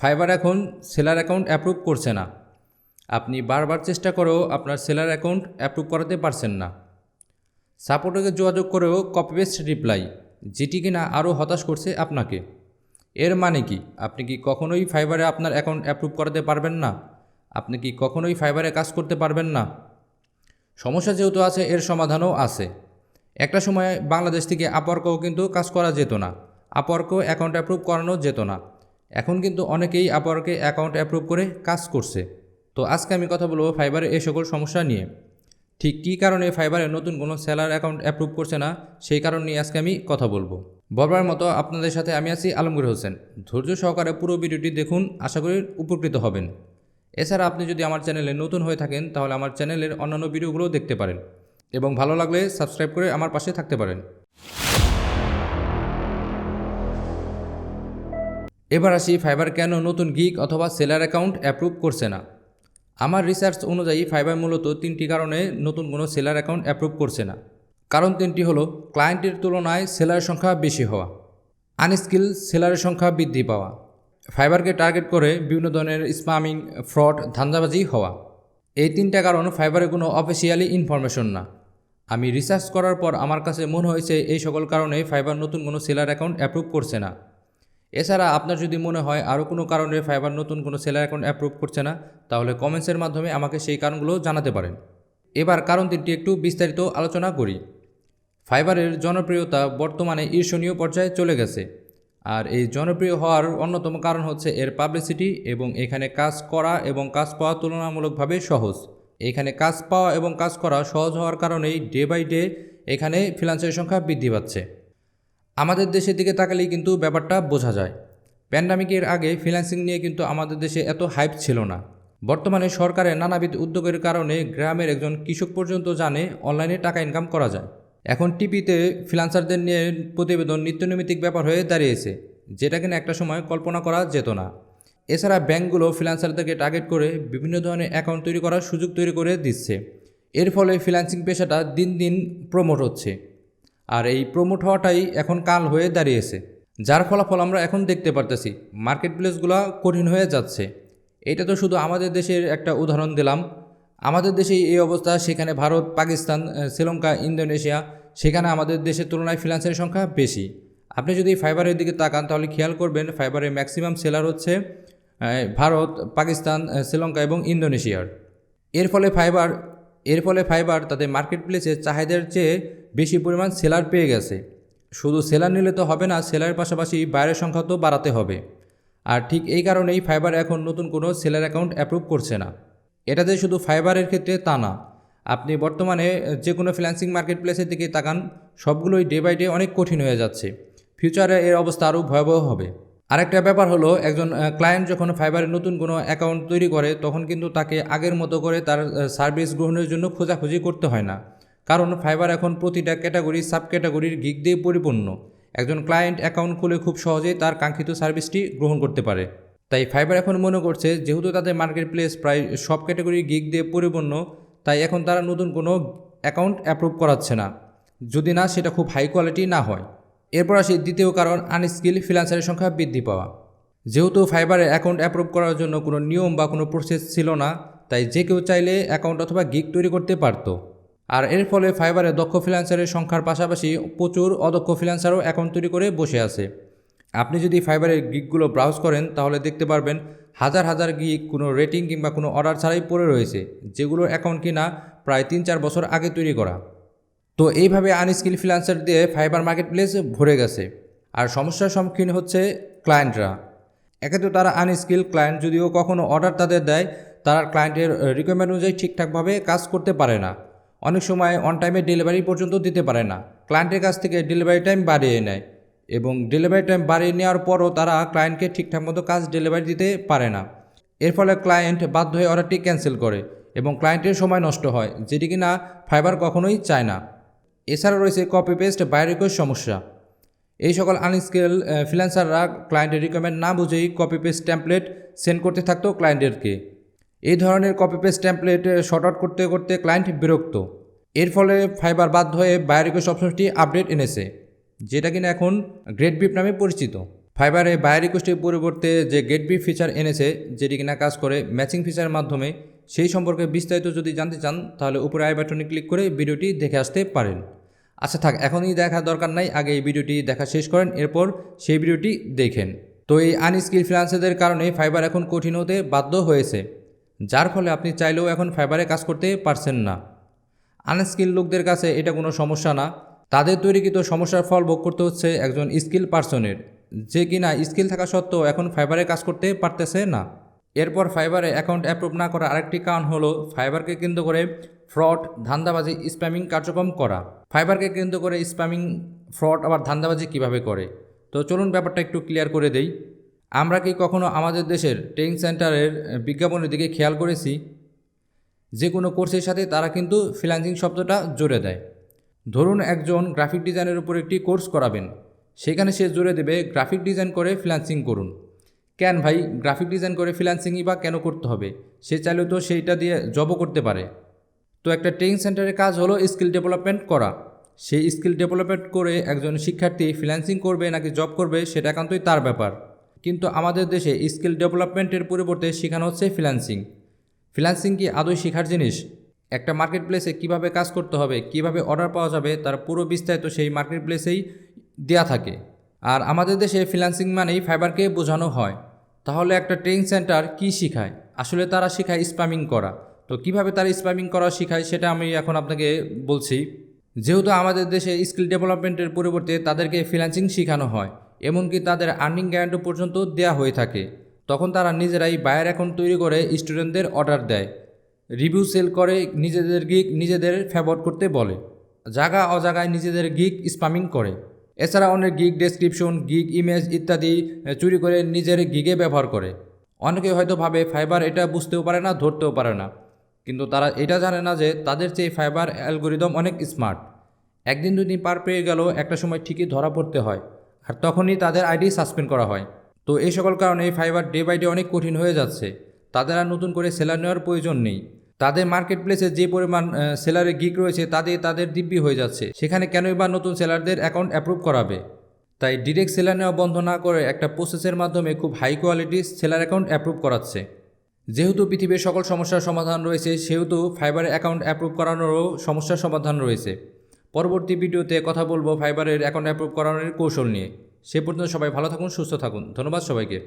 Fibre এখন seller account approve করছে না। আপনি বারবার চেষ্টা করেও আপনার সেলার অ্যাকাউন্ট অ্যাপ্রুভ করাতে পারছেন না। সাপোর্টকে যোগাযোগ করেও কপি পেস্ট রিপ্লাই, যেটি কিনা আরও হতাশ করছে আপনাকে। এর মানে কি? আপনি কি কখনোই ফাইবারে আপনার অ্যাকাউন্ট অ্যাপ্রুভ করাতে পারবেন না? আপনি কি কখনোই ফাইবারে কাজ করতে পারবেন না? সমস্যা যেহেতু আছে, এর সমাধানও আছে। একটা সময় বাংলাদেশ থেকে আপওয়ার্কেও কিন্তু কাজ করা যেত না, আপওয়ার্কেও অ্যাকাউন্ট অ্যাপ্রুভ করানো যেত না। এখন কিন্তু অনেকেই আপওয়ার্কে অ্যাকাউন্ট অ্যাপ্রুভ করে কাজ করছে। তো আজকে আমি কথা বলবো ফাইবারে এই সকল সমস্যা নিয়ে। ঠিক কী কারণে ফাইবারে নতুন কোনো সেলার অ্যাকাউন্ট অ্যাপ্রুভ করছে না, সেই কারণ নিয়ে আজকে আমি কথা বলবো। বরাবরের মতো আপনাদের সাথে আমি আছি আলমগীর হোসেন। ধৈর্য সহকারে পুরো ভিডিওটি দেখুন, আশা করি উপকৃত হবেন। এছাড়া আপনি যদি আমার চ্যানেলে নতুন হয়ে থাকেন তাহলে আমার চ্যানেলের অন্যান্য ভিডিওগুলো দেখতে পারেন এবং ভালো লাগলে সাবস্ক্রাইব করে আমার পাশে থাকতে পারেন। এবার আসি ফাইবার কেন নতুন গিগ অথবা সেলার অ্যাকাউন্ট অ্যাপ্রুভ করছে না। আমার রিসার্চ অনুযায়ী ফাইবার মূলত 3টি কারণে নতুন কোনো সেলার অ্যাকাউন্ট অ্যাপ্রুভ করছে না। কারণ 3টি হলো: ক্লায়েন্টের তুলনায় সেলারের সংখ্যা বেশি হওয়া, আনস্কিল সেলারের সংখ্যা বৃদ্ধি পাওয়া, ফাইবারকে টার্গেট করে বিভিন্ন ধরনের স্প্যামিং, ফ্রড, ধান্দাবাজি হওয়া। এই 3টা কারণ ফাইবারে কোনো অফিসিয়ালি ইনফরমেশন না। আমি রিসার্চ করার পর আমার কাছে মনে হয়েছে এই সকল কারণে ফাইবার নতুন কোনো সেলার অ্যাকাউন্ট অ্যাপ্রুভ করছে না। এছাড়া আপনার যদি মনে হয় আরও কোনো কারণে ফাইবার নতুন কোনো সেলার অ্যাকাউন্ট অ্যাপ্রুভ করছে না, তাহলে কমেন্টসের মাধ্যমে আমাকে সেই কারণগুলো জানাতে পারেন। এবার কারণ 3টি একটু বিস্তারিত আলোচনা করি। ফাইবারের জনপ্রিয়তা বর্তমানে ঈর্ষণীয় পর্যায়ে চলে গেছে। আর এই জনপ্রিয় হওয়ার অন্যতম কারণ হচ্ছে এর পাবলিসিটি এবং এখানে কাজ করা এবং কাজ পাওয়া তুলনামূলকভাবে সহজ। এখানে কাজ পাওয়া এবং কাজ করা সহজ হওয়ার কারণেই ডে বাই ডে এখানে ফ্রিল্যান্সারের সংখ্যা বৃদ্ধি পাচ্ছে। আমাদের দেশের দিকে তাকালেই কিন্তু ব্যাপারটা বোঝা যায়। প্যান্ডামিকের আগে ফ্রিল্যান্সিং নিয়ে কিন্তু আমাদের দেশে এত হাইপ ছিল না। বর্তমানে সরকারের নানাবিধ উদ্যোগের কারণে গ্রামের একজন কৃষক পর্যন্ত জানে অনলাইনে টাকা ইনকাম করা যায়। এখন টিভিতে ফ্রিল্যান্সারদের নিয়ে প্রতিবেদন নিত্যনৈমিত্তিক ব্যাপার হয়ে দাঁড়িয়েছে, যেটা কিনা একটা সময় কল্পনা করা যেত না। এছাড়া ব্যাংকগুলো ফ্রিল্যান্সারদেরকে টার্গেট করে বিভিন্ন ধরনের অ্যাকাউন্ট তৈরি করার সুযোগ তৈরি করে দিচ্ছে। এর ফলে ফ্রিল্যান্সিং পেশাটা দিন দিন প্রমোট হচ্ছে। আর এই প্রমোট হওয়াটাই এখন কাল হয়ে দাঁড়িয়েছে, যার ফলাফল আমরা এখন দেখতে পারতেছি। মার্কেট প্লেসগুলো কঠিন হয়ে যাচ্ছে। এটা তো শুধু আমাদের দেশের একটা উদাহরণ দিলাম। আমাদের দেশেই এই অবস্থা, সেখানে ভারত, পাকিস্তান, শ্রীলঙ্কা, ইন্দোনেশিয়া, সেখানে আমাদের দেশের তুলনায় ফ্রিল্যান্সারের সংখ্যা বেশি। আপনি যদি ফাইবারের দিকে তাকান তাহলে খেয়াল করবেন ফাইবারের ম্যাক্সিমাম সেলার হচ্ছে ভারত, পাকিস্তান, শ্রীলঙ্কা এবং ইন্দোনেশিয়ার। এর ফলে ফাইবার তাদের মার্কেট প্লেসে চাহিদার চেয়ে বেশি পরিমাণ সেলার পেয়ে গেছে। শুধু সেলার নিলে তো হবে না, সেলারের পাশাপাশি বাইরের সংখ্যা তো বাড়াতে হবে। আর ঠিক এই কারণেই ফাইবার এখন নতুন কোনো সেলার অ্যাকাউন্ট অ্যাপ্রুভ করছে না। এটা যে শুধু ফাইবারের ক্ষেত্রে তা না, আপনি বর্তমানে যে কোনো ফ্রিল্যান্সিং মার্কেট প্লেসের দিকে তাকান, সবগুলোই ডে বাই ডে অনেক কঠিন হয়ে যাচ্ছে। ফিউচারে এর অবস্থা আরও ভয়াবহ হবে। আরেকটা ব্যাপার হলো, একজন ক্লায়েন্ট যখন ফাইবারে নতুন কোনো অ্যাকাউন্ট তৈরি করে তখন কিন্তু তাকে আগের মতো করে তার সার্ভিস গ্রহণের জন্য খোঁজাখুঁজি করতে হয় না। কারণ ফাইবার এখন প্রতিটা ক্যাটাগরি, সাব ক্যাটাগরির গিগ দিয়ে পরিপূর্ণ। একজন ক্লায়েন্ট অ্যাকাউন্ট খুলে খুব সহজেই তার কাঙ্ক্ষিত সার্ভিসটি গ্রহণ করতে পারে। তাই ফাইবার এখন মনে করছে যেহেতু তাদের মার্কেট প্লেস প্রায় সব ক্যাটাগরির গিগ দিয়ে পরিপূর্ণ, তাই এখন তারা নতুন কোনো অ্যাকাউন্ট অ্যাপ্রুভ করাচ্ছে না, যদি না সেটা খুব হাই কোয়ালিটি না হয়। এরপর আসি দ্বিতীয় কারণ, আনস্কিল ফ্রিল্যান্সারের সংখ্যা বৃদ্ধি পাওয়া। যেহেতু ফাইবারে অ্যাকাউন্ট অ্যাপ্রুভ করার জন্য কোনো নিয়ম বা কোনো প্রসেস ছিল না, তাই যে কেউ চাইলে অ্যাকাউন্ট অথবা গিগ তৈরি করতে পারত। আর এর ফলে ফাইবারে দক্ষ ফ্রিল্যান্সারের সংখ্যার পাশাপাশি প্রচুর অদক্ষ ফ্রিল্যান্সারও অ্যাকাউন্ট তৈরি করে বসে আছে। আপনি যদি ফাইবারের গিগগুলো ব্রাউজ করেন তাহলে দেখতে পারবেন হাজার হাজার গিগ কোনো রেটিং কিংবা কোনো অর্ডার ছাড়াই পড়ে রয়েছে, যেগুলোর অ্যাকাউন্ট কিনা প্রায় 3-4 বছর আগে তৈরি করা। তো এইভাবে আনস্কিল ফ্রিল্যান্সার দিয়ে ফাইবার মার্কেট প্লেস ভরে গেছে। আর সমস্যার সম্মুখীন হচ্ছে ক্লায়েন্টরা। একে তো তারা আনস্কিল, ক্লায়েন্ট যদিও কখনও অর্ডার তাদের দেয়, তারা ক্লায়েন্টের রিকোয়ারমেন্ট অনুযায়ী ঠিকঠাকভাবে কাজ করতে পারে না। অনেক সময় অন টাইমে ডেলিভারি পর্যন্ত দিতে পারে না, ক্লায়েন্টের কাছ থেকে ডেলিভারি টাইম বাড়িয়ে নেয় এবং ডেলিভারি টাইম বাড়িয়ে নেওয়ার পরও তারা ক্লায়েন্টকে ঠিকঠাক মতো কাজ ডেলিভারি দিতে পারে না। এর ফলে ক্লায়েন্ট বাধ্য হয়ে অর্ডারটি ক্যান্সেল করে এবং ক্লায়েন্টের সময় নষ্ট হয়, যেটি কিনা ফাইবার কখনোই চায় না। এছাড়া রয়েছে কপি পেস্ট বাই রিকোয়েস্ট সমস্যা। এই সকল আনস্কিল ফ্রিল্যান্সাররা ক্লায়েন্টের রিকোয়ারমেন্ট না বুঝেই কপি পেস্ট টেমপ্লেট সেন্ড করতে থাকতো ক্লায়েন্টেরকে। এই ধরনের copy paste template short out করতে করতে ক্লায়েন্ট বিরক্ত। এর ফলে ফাইবার বাধ্য হয়ে বাই রিকোয়েস্ট অপশনটি আপডেট এনেছে, যেটা কিনা এখন গ্রেট বিপ নামে পরিচিত। ফাইবারে বায়ার রিকোয়েস্টের পরিবর্তে যে গেট বি ফিচার এনেছে, যেটি কিনা কাজ করে ম্যাচিং ফিচারের মাধ্যমে, সেই সম্পর্কে বিস্তারিত যদি জানতে চান তাহলে উপরে আই বাটনে ক্লিক করে ভিডিওটি দেখে আসতে পারেন। আচ্ছা থাক, এখনই দেখার দরকার নাই, আগে এই ভিডিওটি দেখা শেষ করেন, এরপর সেই ভিডিওটি দেখেন। তো এই আনস্কিল ফ্রিল্যান্সারদের কারণে ফাইবার এখন কঠিন হতে বাধ্য হয়েছে, যার ফলে আপনি চাইলেও এখন ফাইবারে কাজ করতে পারছেন না। আনস্কিল লোকদের কাছে এটা কোনো সমস্যা না, তাদের তৈরিকৃত সমস্যার ফল ভোগ করতে হচ্ছে একজন স্কিল পার্সনের, যে কিনা স্কিল থাকা সত্ত্বেও এখন ফাইবারে কাজ করতে পারতেছে না। এরপর ফাইবারে অ্যাকাউন্ট অ্যাপ্রুভ না করার আরেকটি কারণ হলো ফাইবারকে কেন্দ্র করে ফ্রড, ধান্দাবাজি, স্প্যামিং কার্যক্রম করা। ফাইবারকে কেন্দ্র করে স্প্যামিং, ফ্রড আবার ধান্দাবাজি কিভাবে করে, তো চলুন ব্যাপারটা একটু ক্লিয়ার করে দেই। আমরা কি কখনো আমাদের দেশের ট্রেনিং সেন্টারের বিজ্ঞাপনের দিকে খেয়াল করেছি? যে কোনো কোর্সের সাথে তারা কিন্তু ফ্রিল্যান্সিং শব্দটা জুড়ে দেয়। ধরুন একজন গ্রাফিক ডিজাইনের উপর একটি কোর্স করাবেন, সেখানে সে জুড়ে দেবে গ্রাফিক ডিজাইন করে ফ্রিল্যান্সিং করুন। কেন ভাই, গ্রাফিক ডিজাইন করে ফ্রিল্যান্সিংই বা কেন করতে হবে? সে চাইলেও তো সেইটা দিয়ে জবও করতে পারে। তো একটা ট্রেনিং সেন্টারের কাজ হলো স্কিল ডেভেলপমেন্ট করা। সেই স্কিল ডেভেলপমেন্ট করে একজন শিক্ষার্থী ফ্রিল্যান্সিং করবে নাকি জব করবে সেটা একান্তই তার ব্যাপার। কিন্তু আমাদের দেশে স্কিল ডেভেলপমেন্টের পরিবর্তে শেখানো হচ্ছে ফ্রিল্যান্সিং। ফ্রিল্যান্সিং কি আদৌ শেখার জিনিস? একটা মার্কেট প্লেসে কীভাবে কাজ করতে হবে, কিভাবে অর্ডার পাওয়া যাবে, তার পুরো বিস্তারিত সেই মার্কেট প্লেসেই দেওয়া থাকে। আর আমাদের দেশে ফ্রিল্যান্সিং মানেই ফাইবারকে বোঝানো হয়। তাহলে একটা ট্রেনিং সেন্টার কি শেখায়? আসলে তারা শেখায় স্প্যামিং করা। তো কিভাবে তারা স্প্যামিং করা শেখায় সেটা আমি এখন আপনাকে বলছি। যেহেতু আমাদের দেশে স্কিল ডেভেলপমেন্টের পরিবর্তে তাদেরকে ফ্রিল্যান্সিং শেখানো হয়, এমনকি তাদের আর্নিং গ্যারান্টি পর্যন্ত দেওয়া হয়ে থাকে, তখন তারা নিজেরাই বায়ার অ্যাকাউন্ট তৈরি করে স্টুডেন্টদের অর্ডার দেয়, রিভিউ সেল করে, নিজেদের গিগ নিজেদের ফেভার করতে বলে, জায়গা অজাগায় নিজেদের গিগ স্প্যামিং করে। এছাড়া অনেক গিগ ডেসক্রিপশন, গিগ ইমেজ ইত্যাদি চুরি করে নিজের গিগে ব্যবহার করে। অনেকে হয়তো ভাবে ফাইবার এটা বুঝতেও পারে না, ধরতেও পারে না, কিন্তু তারা এটা জানে না যে তাদের চেয়ে ফাইবার অ্যালগোরিদম অনেক স্মার্ট। একদিন দুদিন পার পেয়ে গেল, একটা সময় ঠিকই ধরা পড়তে হয়, আর তখনই তাদের আইডি সাসপেন্ড করা হয়। তো এই সকল কারণে ফাইবার ডে বাই ডে অনেক কঠিন হয়ে যাচ্ছে। তাদের আর নতুন করে সেলার নেওয়ার প্রয়োজন নেই। তাদের মার্কেট প্লেসে যে পরিমাণ সেলারের গিগ রয়েছে তাদের দিব্যি হয়ে যাচ্ছে। সেখানে কেনই বা নতুন সেলারদের অ্যাকাউন্ট অ্যাপ্রুভ করাবে? তাই ডিরেক্ট সেলার নেওয়া বন্ধ না করে একটা প্রসেসের মাধ্যমে খুব high quality seller account approve করাচ্ছে। যেহেতু পৃথিবীর সকল সমস্যার সমাধান রয়েছে, সেহেতু ফাইবারের অ্যাকাউন্ট অ্যাপ্রুভ করানোরও সমস্যার সমাধান রয়েছে। পরবর্তী ভিডিওতে কথা বলবো ফাইবারের অ্যাকাউন্ট অ্যাপ্রুভ করানোর কৌশল নিয়ে। সে পর্যন্ত সবাই ভালো থাকুন, সুস্থ থাকুন। ধন্যবাদ সবাইকে।